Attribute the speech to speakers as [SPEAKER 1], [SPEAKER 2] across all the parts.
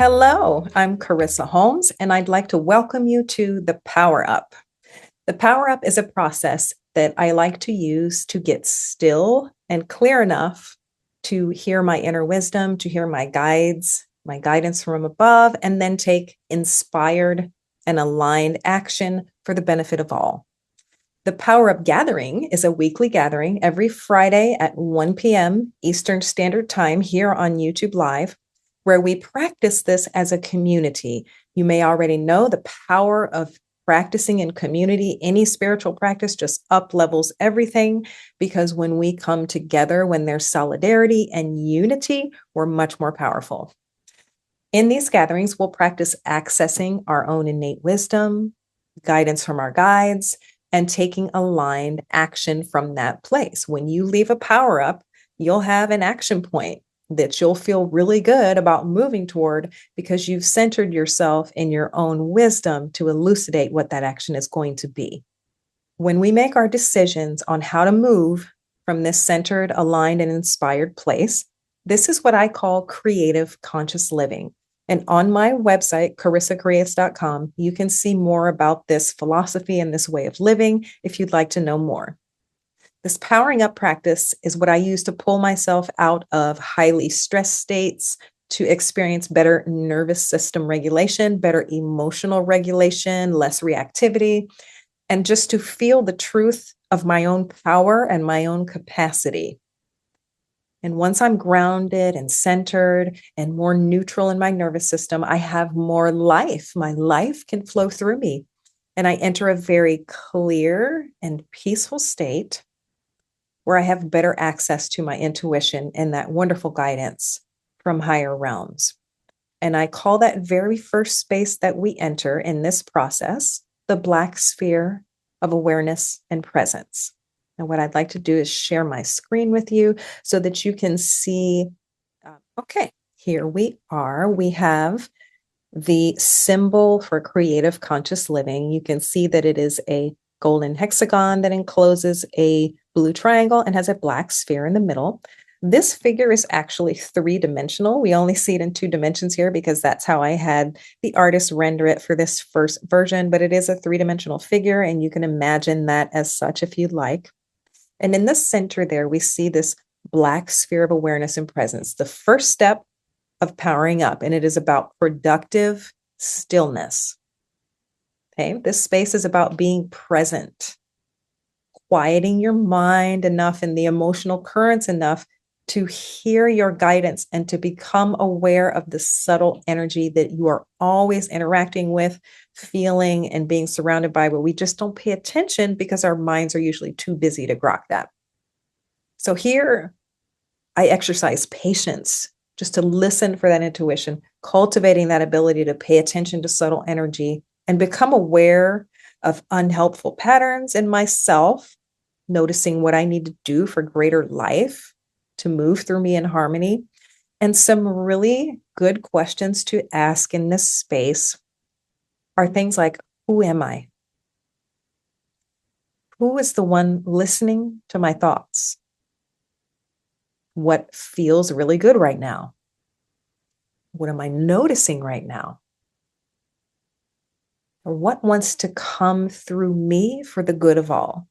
[SPEAKER 1] Hello, I'm Carissa Holmes, and I'd like to welcome you to the Power Up. The Power Up is a process that I like to use to get still and clear enough to hear my inner wisdom, to hear my guides, my guidance from above, and then take inspired and aligned action for the benefit of all. The Power Up Gathering is a weekly gathering every Friday at 1 p.m. Eastern Standard Time here on YouTube Live, where we practice this as a community. You may already know the power of practicing in community. Any spiritual practice just up levels everything, because when we come together, when there's solidarity and unity, we're much more powerful. In these gatherings, we'll practice accessing our own innate wisdom, guidance from our guides, and taking aligned action from that place. When you leave a power up, you'll have an action point that you'll feel really good about moving toward because you've centered yourself in your own wisdom to elucidate what that action is going to be. When we make our decisions on how to move from this centered, aligned, and inspired place, this is what I call creative conscious living. And on my website, carissacreates.com, you can see more about this philosophy and this way of living if you'd like to know more. This powering up practice is what I use to pull myself out of highly stressed states, to experience better nervous system regulation, better emotional regulation, less reactivity, and just to feel the truth of my own power and my own capacity. And once I'm grounded and centered and more neutral in my nervous system, I have more life. My life can flow through me. And I enter a very clear and peaceful state where I have better access to my intuition and that wonderful guidance from higher realms. And I call that very first space that we enter in this process the Black sphere of awareness and presence. And what I'd like to do is share my screen with you so that you can see. Okay, here we are. We have the symbol for creative conscious living. You can see that it is a golden hexagon that encloses a blue triangle and has a black sphere in the middle. This figure is actually three-dimensional. We only see it in 2 dimensions here because that's how I had the artist render it for this first version, but it is a 3-dimensional figure, and you can imagine that as such if you'd like. And in the center there, we see this black sphere of awareness and presence, the first step of powering up, and it is about productive stillness. Okay, this space is about being present, quieting your mind enough and the emotional currents enough to hear your guidance and to become aware of the subtle energy that you are always interacting with, feeling, and being surrounded by, but we just don't pay attention because our minds are usually too busy to grok that. So here, I exercise patience just to listen for that intuition, cultivating that ability to pay attention to subtle energy and become aware of unhelpful patterns in myself, noticing what I need to do for greater life to move through me in harmony. And some really good questions to ask in this space are things like, who am I? Who is the one listening to my thoughts? What feels really good right now? What am I noticing right now? Or what wants to come through me for the good of all?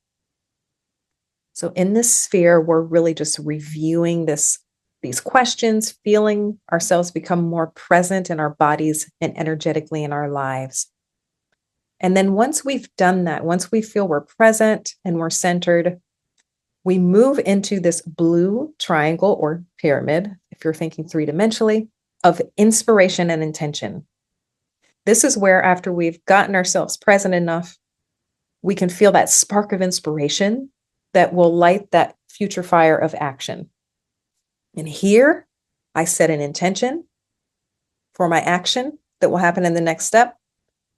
[SPEAKER 1] So in this sphere, we're really just reviewing these questions, feeling ourselves become more present in our bodies and energetically in our lives. And then once we've done that, once we feel we're present and we're centered, we move into this blue triangle or pyramid, if you're thinking 3-dimensionally, of inspiration and intention. This is where, after we've gotten ourselves present enough, we can feel that spark of inspiration that will light that future fire of action. And here, I set an intention for my action that will happen in the next step.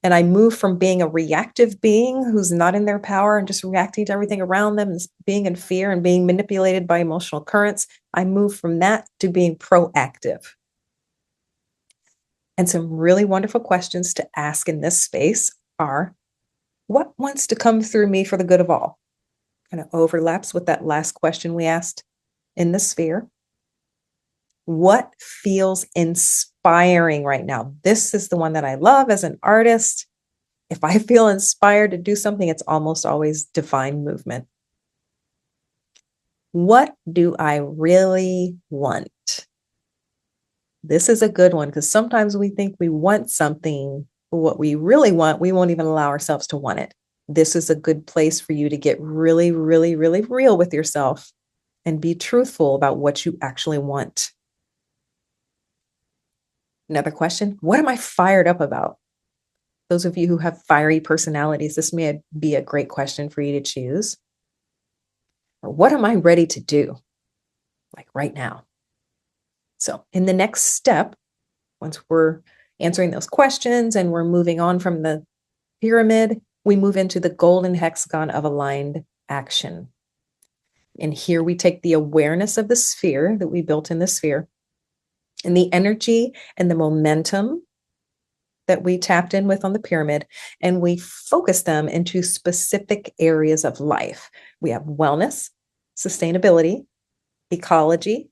[SPEAKER 1] And I move from being a reactive being who's not in their power and just reacting to everything around them and being in fear and being manipulated by emotional currents. I move from that to being proactive. And some really wonderful questions to ask in this space are, what wants to come through me for the good of all? Kind of overlaps with that last question we asked in the sphere. What feels inspiring right now? This is the one that I love as an artist. If I feel inspired to do something, it's almost always divine movement. What do I really want? This is a good one because sometimes we think we want something, but what we really want, we won't even allow ourselves to want it. This is a good place for you to get really, really, really real with yourself and be truthful about what you actually want. Another question, what am I fired up about? Those of you who have fiery personalities, this may be a great question for you to choose. Or what am I ready to do? Like right now. So in the next step, once we're answering those questions and we're moving on from the pyramid, we move into the golden hexagon of aligned action. And here we take the awareness of the sphere that we built in the sphere and the energy and the momentum that we tapped in with on the pyramid, and we focus them into specific areas of life. We have wellness, sustainability, ecology,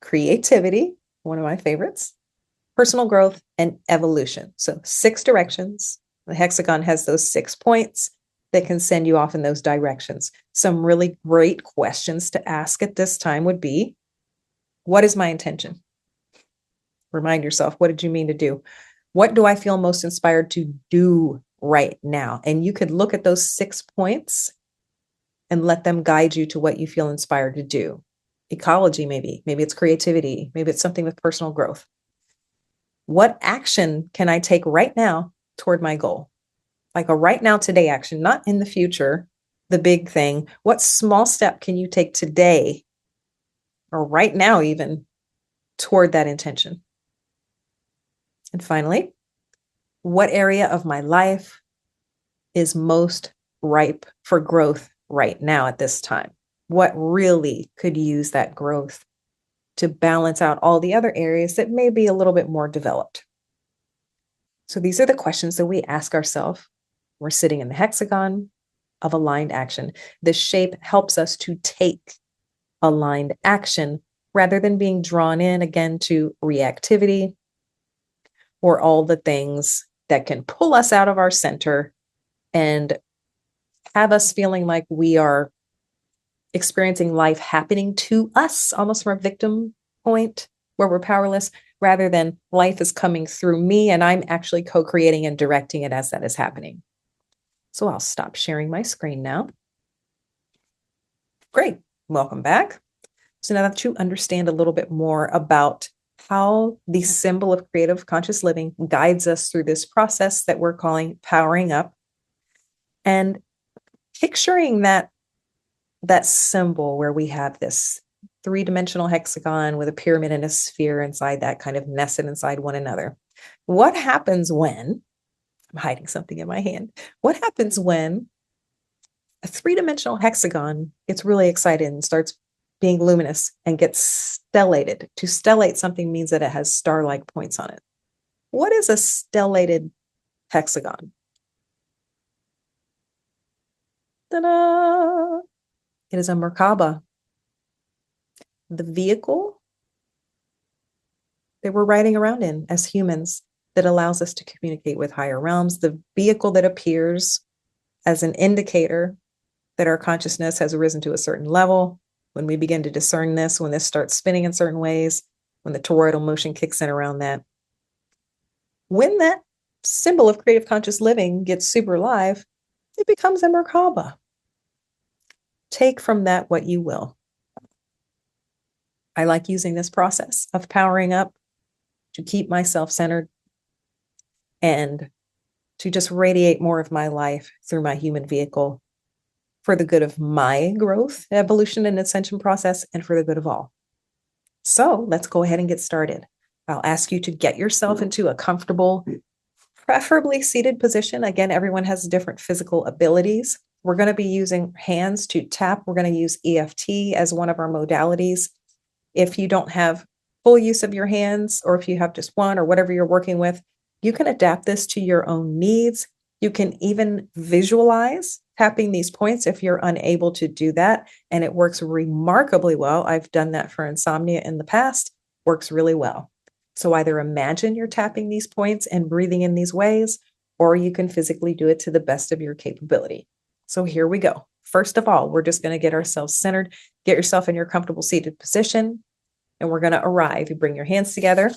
[SPEAKER 1] creativity, one of my favorites, personal growth, and evolution. So 6 directions. The hexagon has those 6 points that can send you off in those directions. Some really great questions to ask at this time would be, what is my intention? Remind yourself, what did you mean to do? What do I feel most inspired to do right now? And you could look at those 6 points and let them guide you to what you feel inspired to do. Ecology, maybe it's creativity, maybe it's something with personal growth. What action can I take right now toward my goal? Like a right now, today action, not in the future, the big thing. What small step can you take today or right now even toward that intention? And finally, what area of my life is most ripe for growth right now at this time? What really could use that growth to balance out all the other areas that may be a little bit more developed? So these are the questions that we ask ourselves. We're sitting in the hexagon of aligned action. This shape helps us to take aligned action rather than being drawn in again to reactivity or all the things that can pull us out of our center and have us feeling like we are experiencing life happening to us, almost from a victim point where we're powerless, rather than life is coming through me and I'm actually co-creating and directing it as that is happening. So I'll stop sharing my screen now. Great. Welcome back. So now that you understand a little bit more about how the symbol of creative conscious living guides us through this process that we're calling powering up, and picturing that symbol where we have this 3-dimensional hexagon with a pyramid and a sphere inside that, kind of nested inside one another. What happens when, I'm hiding something in my hand, what happens when a 3-dimensional hexagon gets really excited and starts being luminous and gets stellated? To stellate something means that it has star-like points on it. What is a stellated hexagon? Ta-da! It is a Merkaba, the vehicle that we're riding around in as humans that allows us to communicate with higher realms, the vehicle that appears as an indicator that our consciousness has risen to a certain level. When we begin to discern this, when this starts spinning in certain ways, when the toroidal motion kicks in around that, when that symbol of creative conscious living gets super live, it becomes a Merkaba. Take from that what you will. I like using this process of powering up to keep myself centered and to just radiate more of my life through my human vehicle for the good of my growth, evolution, and ascension process, and for the good of all. So let's go ahead and get started. I'll ask you to get yourself into a comfortable, preferably seated position. Again, everyone has different physical abilities. We're going to be using hands to tap. We're going to use EFT as one of our modalities. If you don't have full use of your hands, or if you have just one or whatever you're working with, you can adapt this to your own needs. You can even visualize tapping these points if you're unable to do that. And it works remarkably well. I've done that for insomnia in the past. works really well. So either imagine you're tapping these points and breathing in these ways, or you can physically do it to the best of your capability. So here we go. First of all, we're just going to get ourselves centered. Get yourself in your comfortable seated position, and we're going to arrive. You bring your hands together.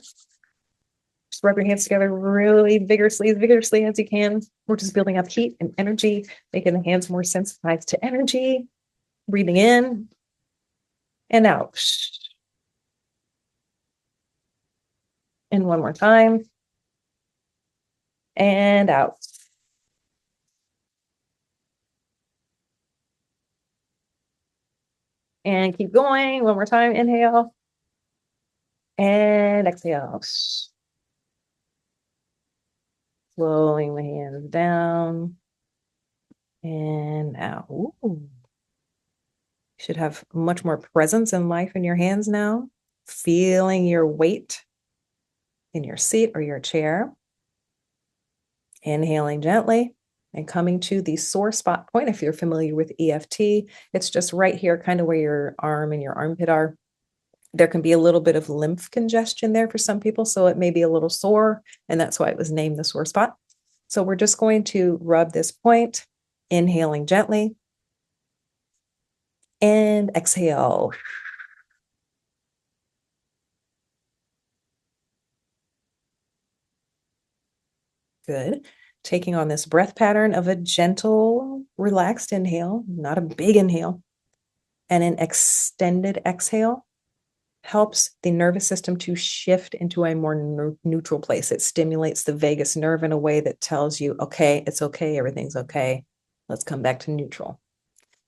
[SPEAKER 1] Just rub your hands together really vigorously, as vigorously as you can. We're just building up heat and energy, making the hands more sensitized to energy. Breathing in and out. And one more time. And out. And keep going. One more time. Inhale. And exhale. Slowing the hands down. And out. Ooh. You should have much more presence in life in your hands now. Feeling your weight in your seat or your chair. Inhaling gently and coming to the sore spot point. If you're familiar with EFT, it's just right here, kind of where your arm and your armpit are. There can be a little bit of lymph congestion there for some people, so it may be a little sore, and that's why it was named the sore spot. So we're just going to rub this point, inhaling gently, and exhale. Good. Taking on this breath pattern of a gentle, relaxed inhale, not a big inhale, and an extended exhale helps the nervous system to shift into a more neutral place. It stimulates the vagus nerve in a way that tells you, okay, it's okay, everything's okay. Let's come back to neutral.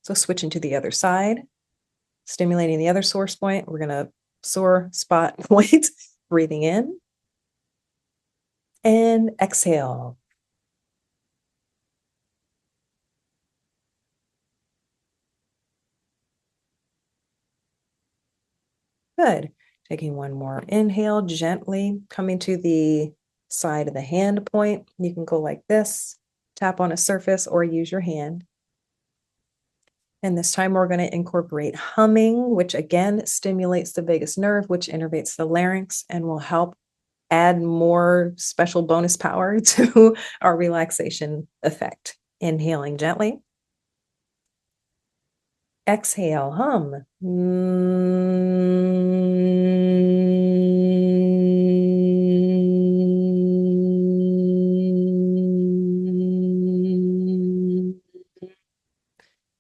[SPEAKER 1] So switching to the other side, stimulating the other source point. We're going to sore spot point, breathing in and exhale. Good. Taking one more inhale, gently coming to the side of the hand point. You can go like this, tap on a surface, or use your hand. And this time we're going to incorporate humming, which again stimulates the vagus nerve, which innervates the larynx and will help add more special bonus power to our relaxation effect. Inhaling gently. Exhale, hum.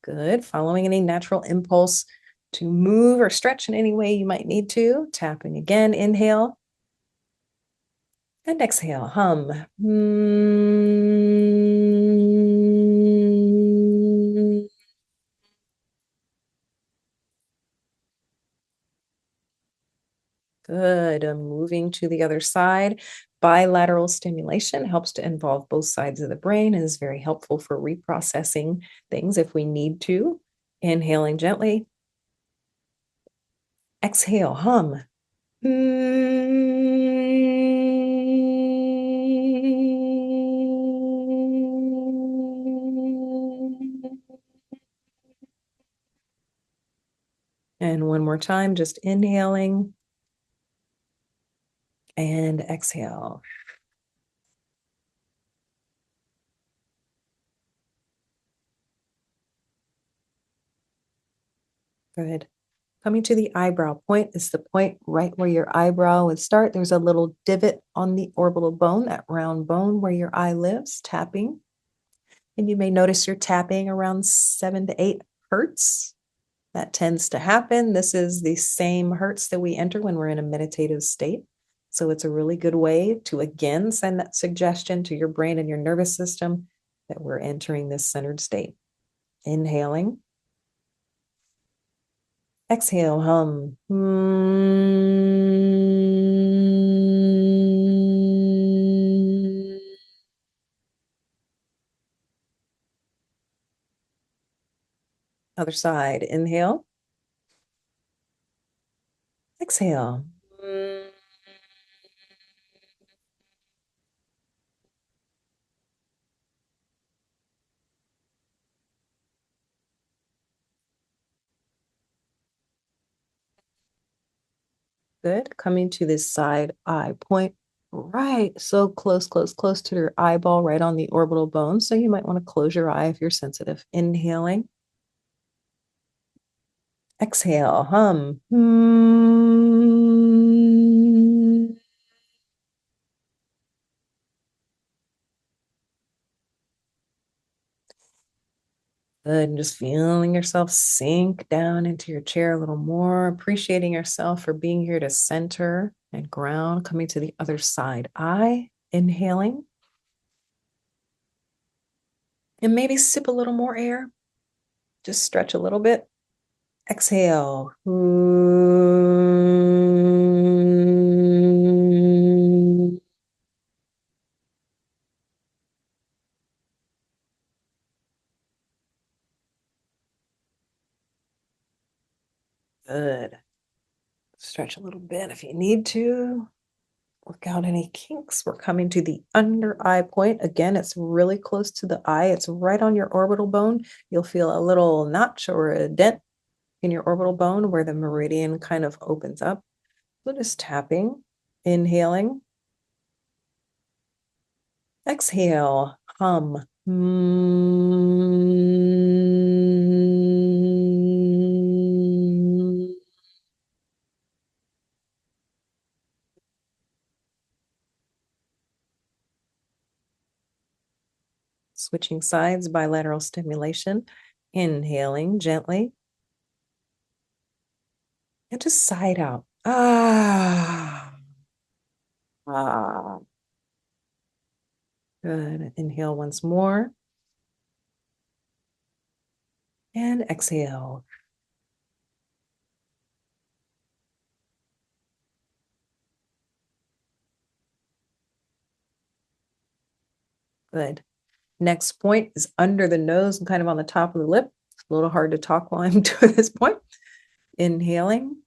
[SPEAKER 1] Good. Following any natural impulse to move or stretch in any way you might need to. Tapping again. Inhale. And exhale. Hum. Good. Moving to the other side. Bilateral stimulation helps to involve both sides of the brain and is very helpful for reprocessing things if we need to. Inhaling gently. Exhale, hum. And one more time, just inhaling and exhale. Good. Coming to the eyebrow point is the point right where your eyebrow would start. There's a little divot on the orbital bone, that round bone where your eye lives, tapping. And you may notice you're tapping around 7 to 8 hertz. That tends to happen. This is the same hertz that we enter when we're in a meditative state. So it's a really good way to, again, send that suggestion to your brain and your nervous system that we're entering this centered state. Inhaling. Exhale, hum. Other side. Inhale. Exhale. Good. Coming to this side eye point. Right. So close, close, close to your eyeball, right on the orbital bone. So you might want to close your eye if you're sensitive. Inhaling. Exhale. Hum. Good. And just feeling yourself sink down into your chair a little more, appreciating yourself for being here to center and ground. Coming to the other side eye. Inhaling. And maybe sip a little more air. Just stretch a little bit. Exhale. Good. Stretch a little bit if you need to. Work out any kinks. We're coming to the under eye point. Again, it's really close to the eye. It's right on your orbital bone. You'll feel a little notch or a dent in your orbital bone where the meridian kind of opens up. So just tapping, inhaling, exhale, hum. Switching sides, bilateral stimulation. Inhaling gently. And just sigh it out. Ah. Ah. Good. Inhale once more. And exhale. Good. Next point is under the nose and kind of on the top of the lip. It's a little hard to talk while I'm doing this point. Inhaling.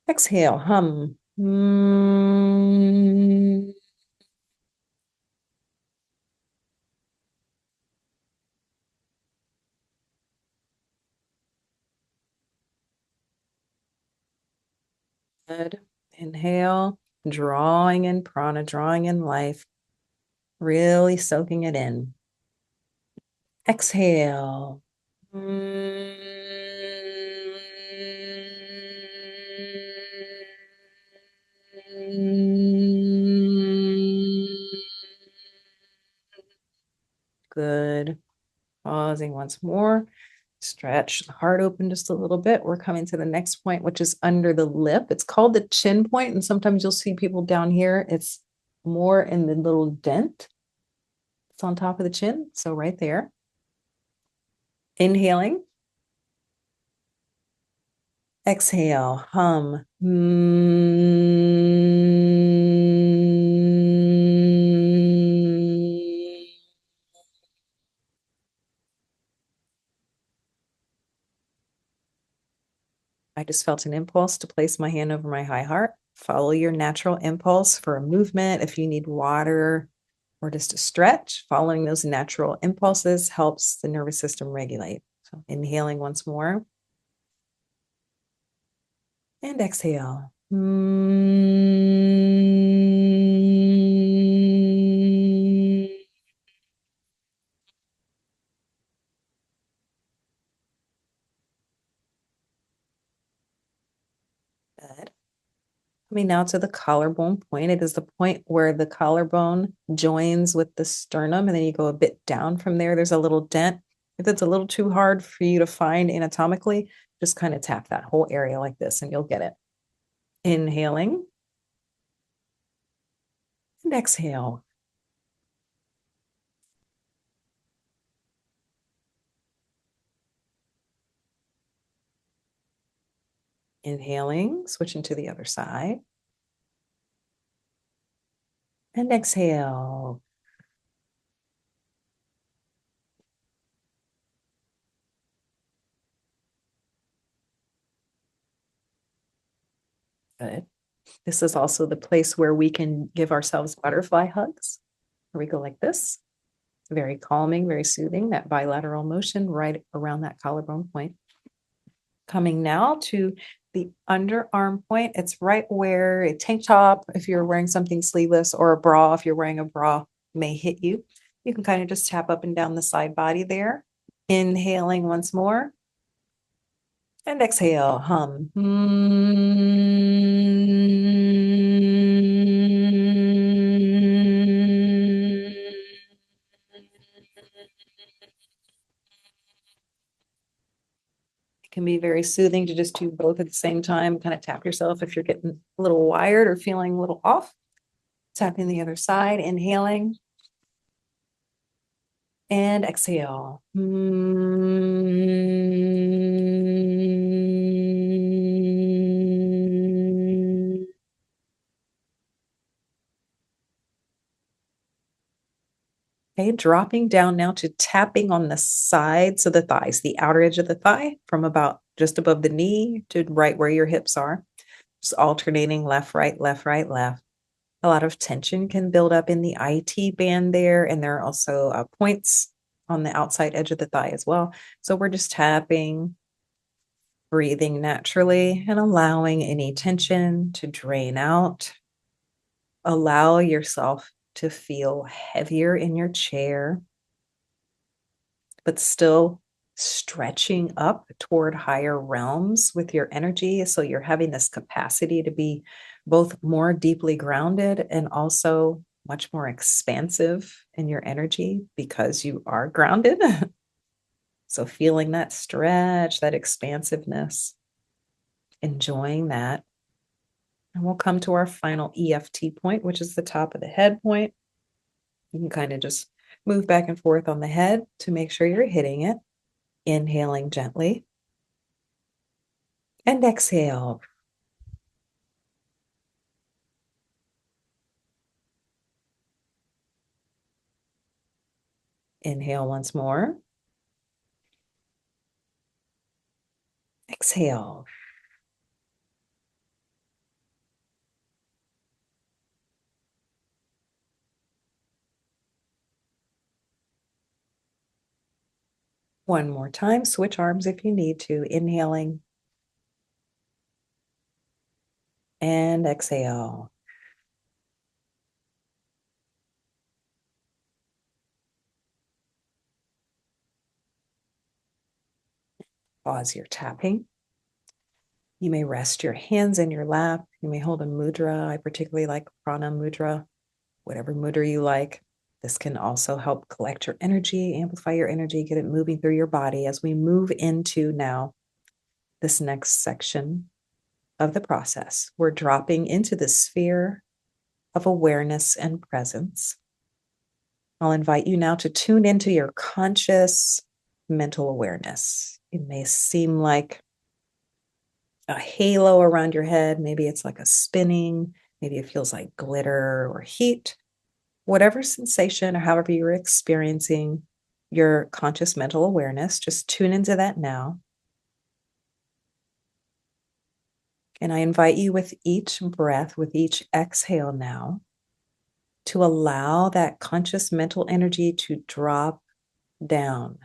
[SPEAKER 1] Exhale. Hum. Good. Inhale. Drawing in prana, drawing in life. Really soaking it in. Exhale. Good. Pausing once more. Stretch the heart open just a little bit. We're coming to the next point, which is under the lip. It's called the chin point, and sometimes you'll see people down here. It's more in the little dent. It's on top of the chin, so right there. Inhaling. Exhale. Hum. I just felt an impulse to place my hand over my high heart. Follow your natural impulse for a movement. If you need water or just a stretch, following those natural impulses helps the nervous system regulate. So inhaling once more and exhale. Good. Coming now to the collarbone point. It is the point where the collarbone joins with the sternum, and then you go a bit down from there. There's a little dent. If it's a little too hard for you to find anatomically, just kind of tap that whole area like this, and you'll get it. Inhaling and exhale. Inhaling, switching to the other side. And exhale. Good. This is also the place where we can give ourselves butterfly hugs. Where we go like this. Very calming, very soothing, that bilateral motion right around that collarbone point. Coming now to the underarm point. It's right where a tank top, if you're wearing something sleeveless, or a bra, if you're wearing a bra, may hit you. You can kind of just tap up and down the side body there. Inhaling once more. And exhale, hum. It can be very soothing to just do both at the same time. Kind of tap yourself if you're getting a little wired or feeling a little off. Tapping the other side, inhaling. And exhale. Okay, dropping down now to tapping on the sides of the thighs, the outer edge of the thigh from about just above the knee to right where your hips are. Just alternating left, right, left, right, left. A lot of tension can build up in the IT band there, and there are also points on the outside edge of the thigh as well. So we're just tapping, breathing naturally, and allowing any tension to drain out. Allow yourself to feel heavier in your chair, but still stretching up toward higher realms with your energy. So you're having this capacity to be both more deeply grounded and also much more expansive in your energy because you are grounded. So feeling that stretch, that expansiveness, enjoying that. And we'll come to our final EFT point, which is the top of the head point. You can kind of just move back and forth on the head to make sure you're hitting it. Inhaling gently. And exhale. Inhale once more. Exhale. One more time. Switch arms if you need to. Inhaling. And exhale. Pause your tapping. You may rest your hands in your lap. You may hold a mudra. I particularly like prana mudra, whatever mudra you like. This can also help collect your energy, amplify your energy, get it moving through your body as we move into now this next section of the process. We're dropping into the sphere of awareness and presence. I'll invite you now to tune into your conscious mental awareness. It may seem like a halo around your head. Maybe it's like a spinning. Maybe it feels like glitter or heat. Whatever sensation or however you're experiencing your conscious mental awareness, just tune into that now. And I invite you with each breath, with each exhale now, to allow that conscious mental energy to drop down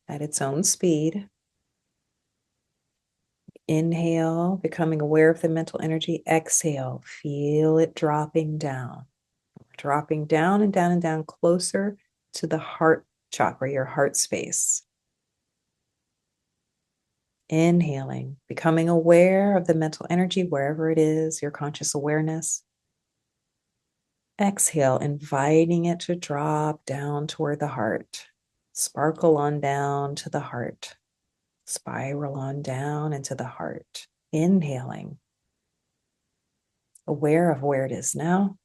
[SPEAKER 1] at its own speed. Inhale, becoming aware of the mental energy. Exhale, feel it dropping down. Dropping down and down and down, closer to the heart chakra, your heart space. Inhaling, becoming aware of the mental energy wherever it is, your conscious awareness. Exhale, inviting it to drop down toward the heart. Sparkle on down to the heart. Spiral on down into the heart. Inhaling, aware of where it is now.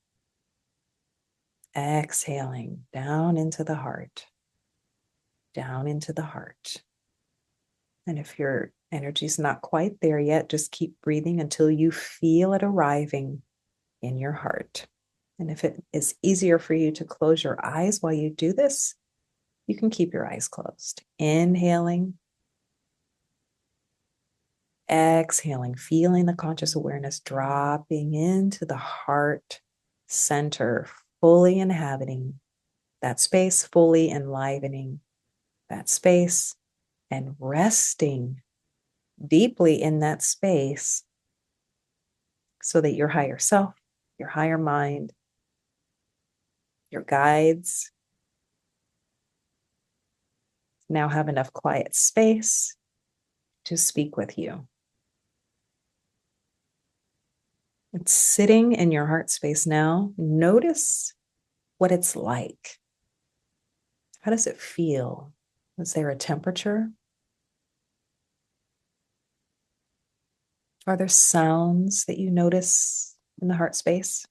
[SPEAKER 1] Exhaling, down into the heart. Down into the heart. And if your energy's not quite there yet, just keep breathing until you feel it arriving in your heart. And if it is easier for you to close your eyes while you do this, you can keep your eyes closed. Inhaling, exhaling, feeling the conscious awareness dropping into the heart center, fully inhabiting that space, fully enlivening that space, and resting deeply in that space so that your higher self, your higher mind, your guides now have enough quiet space to speak with you. It's sitting in your heart space now. Notice what it's like. How does it feel? Is there a temperature? Are there sounds that you notice in the heart space?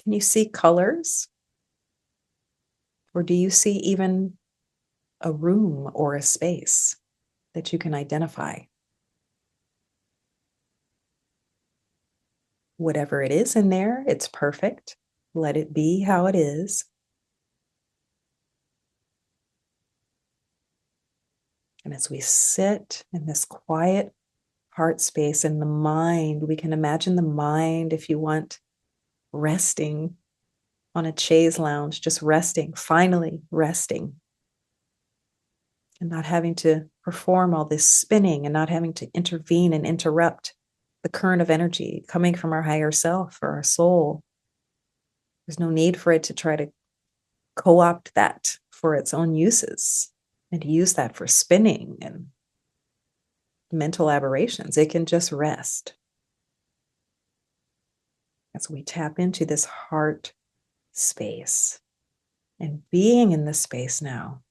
[SPEAKER 1] Can you see colors? Or do you see even a room or a space that you can identify? Whatever it is in there, it's perfect. Let it be how it is. And as we sit in this quiet heart space in the mind, we can imagine the mind, if you want, resting on a chaise lounge, just resting, finally resting, and not having to perform all this spinning and not having to intervene and interrupt the current of energy coming from our higher self or our soul. There's no need for it to try to co opt that for its own uses and to use that for spinning and mental aberrations. It can just rest. As we tap into this heart space and being in this space now,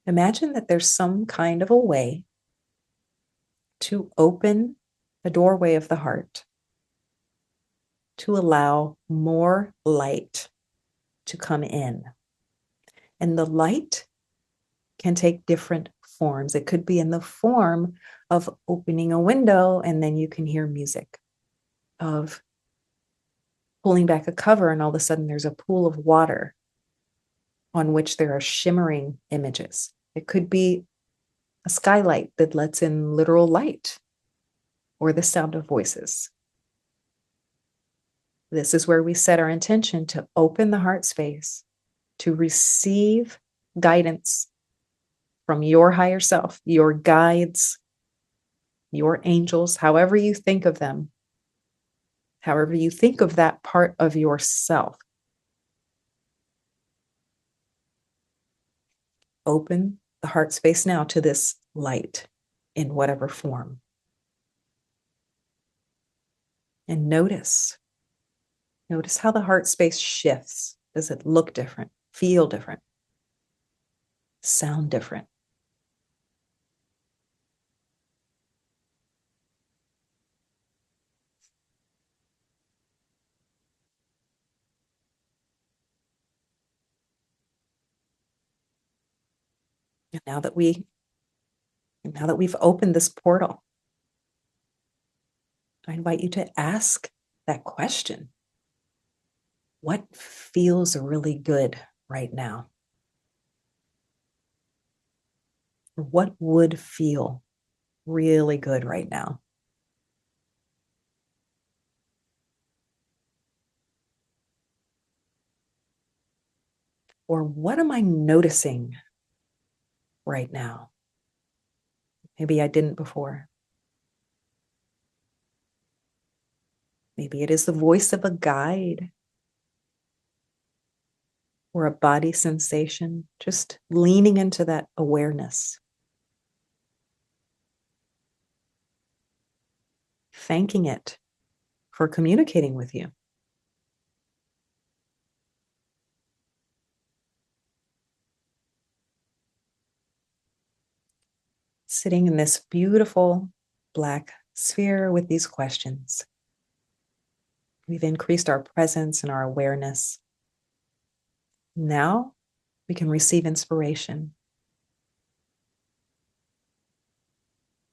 [SPEAKER 1] imagine that there's some kind of a way to open the doorway of the heart to allow more light to come in. And the light can take different forms. It could be in the form of opening a window and then you can hear music, of pulling back a cover and all of a sudden there's a pool of water on which there are shimmering images. It could be a skylight that lets in literal light or the sound of voices. This is where we set our intention to open the heart space, to receive guidance from your higher self, your guides, your angels, however you think of them, however you think of that part of yourself. Open the heart space now to this light in whatever form. And notice how the heart space shifts. Does it look different, feel different, sound different? And now that we've opened this portal, I invite you to ask that question. What feels really good right now? Or what would feel really good right now? Or what am I noticing right now? Maybe I didn't before. Maybe it is the voice of a guide or a body sensation, just leaning into that awareness. Thanking it for communicating with you. Sitting in this beautiful black sphere with these questions. We've increased our presence and our awareness. Now we can receive inspiration.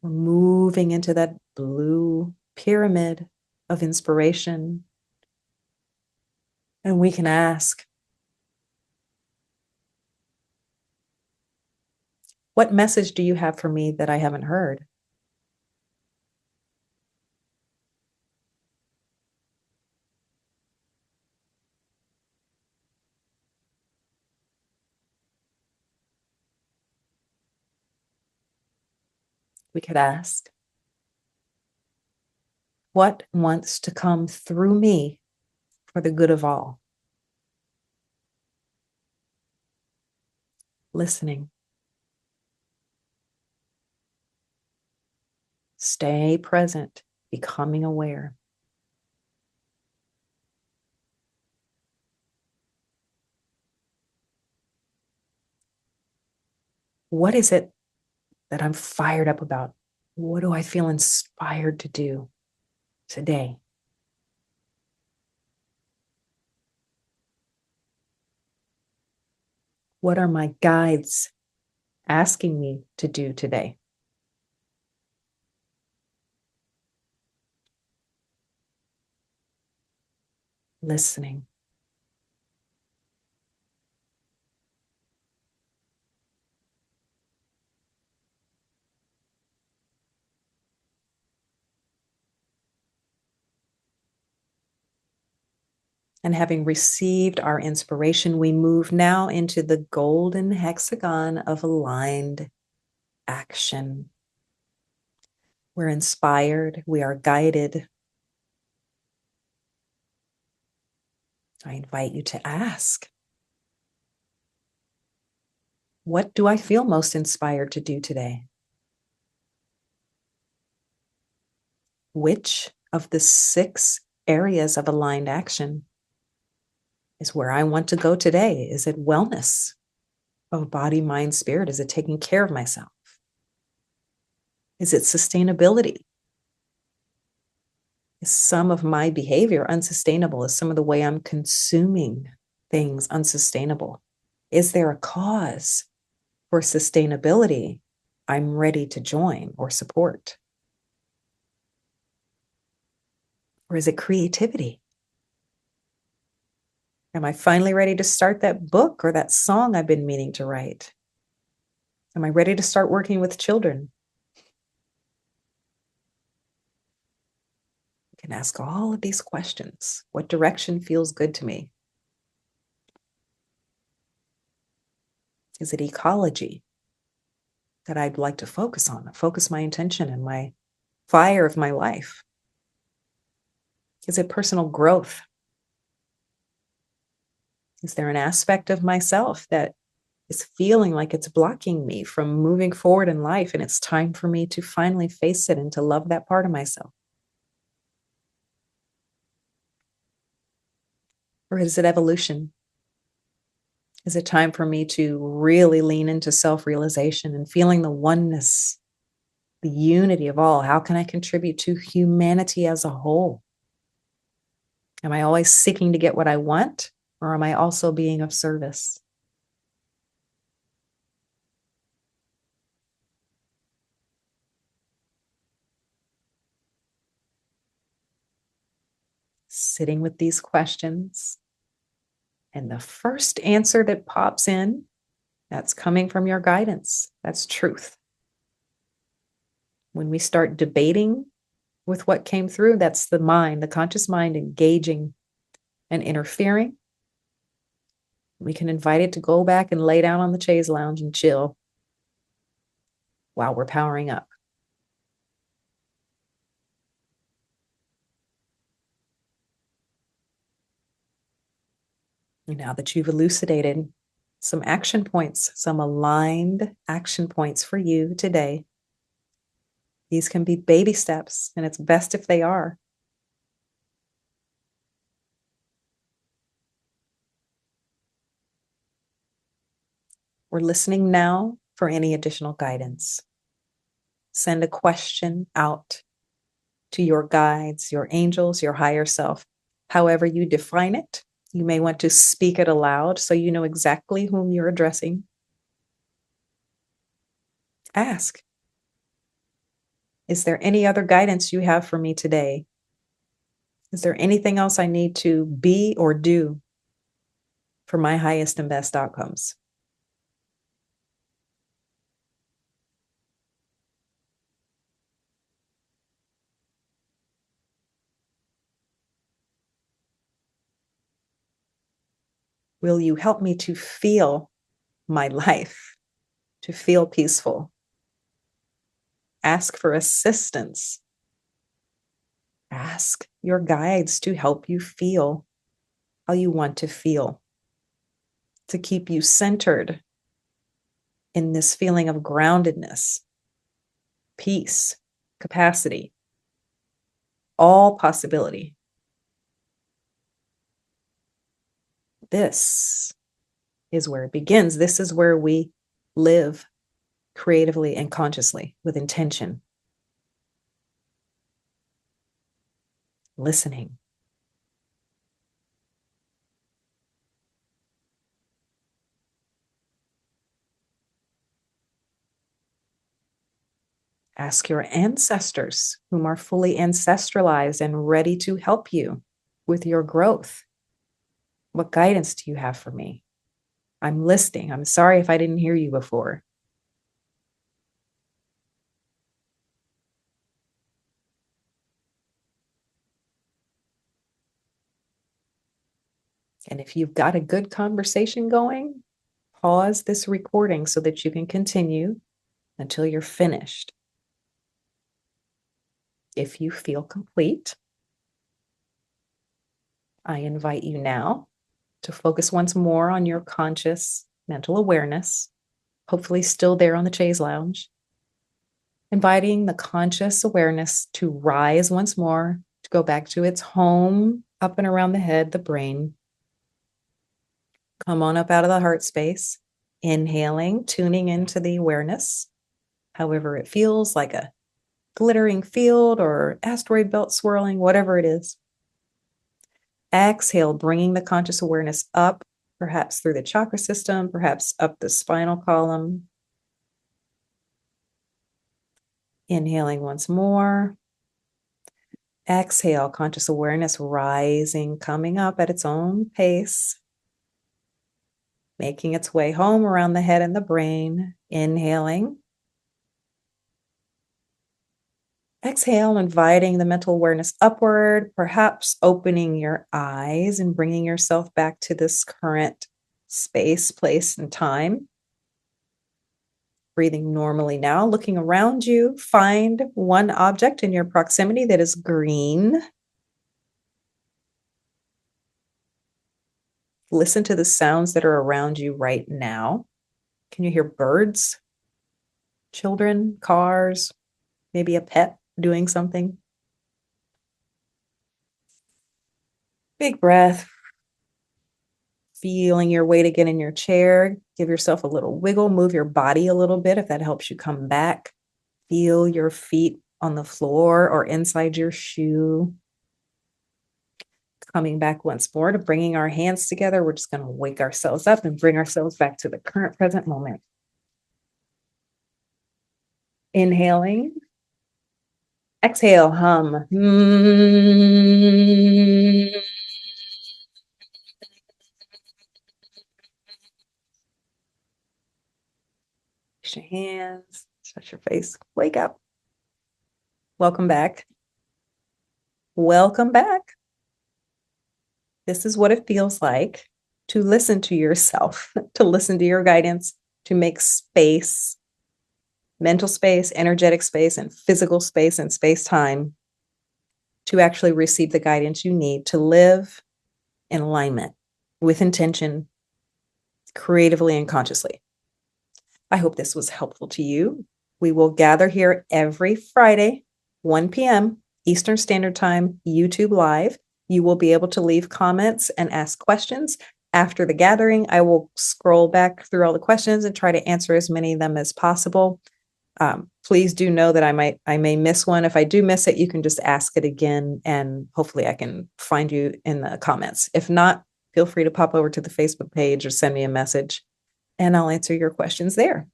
[SPEAKER 1] We're moving into that blue pyramid of inspiration. And we can ask, what message do you have for me that I haven't heard? We could ask, what wants to come through me for the good of all? Listening. Stay present, becoming aware. What is it that I'm fired up about? What do I feel inspired to do today? What are my guides asking me to do today? Listening. And having received our inspiration, we move now into the golden hexagon of aligned action. We're inspired, we are guided. I invite you to ask, what do I feel most inspired to do today? Which of the 6 areas of aligned action is where I want to go today? Is it wellness of body, mind, spirit? Is it taking care of myself? Is it sustainability? Is some of my behavior unsustainable? Is some of the way I'm consuming things unsustainable? Is there a cause for sustainability I'm ready to join or support? Or is it creativity? Am I finally ready to start that book or that song I've been meaning to write? Am I ready to start working with children? You can ask all of these questions. What direction feels good to me? Is it ecology that I'd like to focus on, focus my intention and my fire of my life? Is it personal growth? Is there an aspect of myself that is feeling like it's blocking me from moving forward in life and it's time for me to finally face it and to love that part of myself? Or is it evolution? Is it time for me to really lean into self-realization and feeling the oneness, the unity of all? How can I contribute to humanity as a whole? Am I always seeking to get what I want, or am I also being of service? Sitting with these questions, and the first answer that pops in, that's coming from your guidance. That's truth. When we start debating with what came through, that's the mind, the conscious mind engaging and interfering. We can invite it to go back and lay down on the chaise lounge and chill while we're powering up. And now that you've elucidated some action points, some aligned action points for you today, these can be baby steps, and it's best if they are. We're listening now for any additional guidance. Send a question out to your guides, your angels, your higher self, however you define it. You may want to speak it aloud so you know exactly whom you're addressing. Ask, is there any other guidance you have for me today? Is there anything else I need to be or do for my highest and best outcomes? Will you help me to feel my life, to feel peaceful Ask for assistance. Ask your guides to help you feel how you want to feel, to keep you centered in this feeling of groundedness, peace, capacity, all possibility. This is where it begins. This is where we live creatively and consciously with intention. Listening. Ask your ancestors, whom are fully ancestralized and ready to help you with your growth. What guidance do you have for me? I'm listening. I'm sorry if I didn't hear you before. And if you've got a good conversation going, pause this recording so that you can continue until you're finished. If you feel complete, I invite you now to focus once more on your conscious mental awareness, hopefully still there on the chaise lounge, inviting the conscious awareness to rise once more, to go back to its home up and around the head, the brain. Come on up out of the heart space, inhaling, tuning into the awareness, however it feels, like a glittering field or asteroid belt swirling, whatever it is. Exhale, bringing the conscious awareness up, perhaps through the chakra system, perhaps up the spinal column. Inhaling once more. Exhale, conscious awareness rising, coming up at its own pace, making its way home around the head and the brain. Inhaling. Exhale, inviting the mental awareness upward, perhaps opening your eyes and bringing yourself back to this current space, place, and time. Breathing normally now, looking around you, find one object in your proximity that is green. Listen to the sounds that are around you right now. Can you hear birds, children, cars, maybe a pet doing something? Big breath. Feeling your weight again in your chair. Give yourself a little wiggle. Move your body a little bit if that helps you come back. Feel your feet on the floor or inside your shoe. Coming back once more to bringing our hands together. We're just going to wake ourselves up and bring ourselves back to the current present moment. Inhaling. Exhale, hum. Wash your hands, touch your face. Wake up. Welcome back. Welcome back. This is what it feels like to listen to yourself, to listen to your guidance, to make space, mental space, energetic space, and physical space and space-time to actually receive the guidance you need to live in alignment with intention, creatively and consciously. I hope this was helpful to you. We will gather here every Friday, 1 p.m. Eastern Standard Time, YouTube Live. You will be able to leave comments and ask questions. After the gathering, I will scroll back through all the questions and try to answer as many of them as possible. Please do know that I may miss one. If I do miss it, you can just ask it again, and hopefully I can find you in the comments. If not, feel free to pop over to the Facebook page or send me a message, and I'll answer your questions there.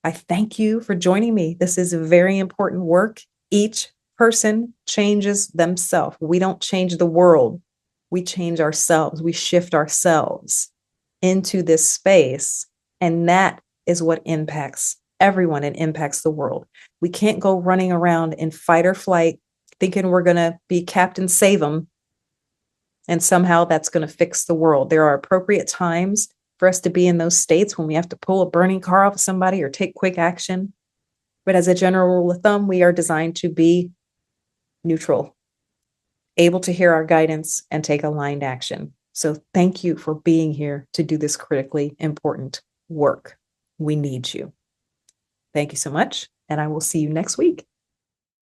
[SPEAKER 1] I thank you for joining me. This is very important work. Each person changes themselves. We don't change the world. We change ourselves. We shift ourselves into this space, and that is what impacts everyone and impacts the world. We can't go running around in fight or flight thinking we're going to be Captain Save 'em and somehow that's going to fix the world. There are appropriate times for us to be in those states when we have to pull a burning car off of somebody or take quick action. But as a general rule of thumb, we are designed to be neutral, able to hear our guidance and take aligned action. So thank you for being here to do this critically important work. We need you. Thank you so much, and I will see you next week.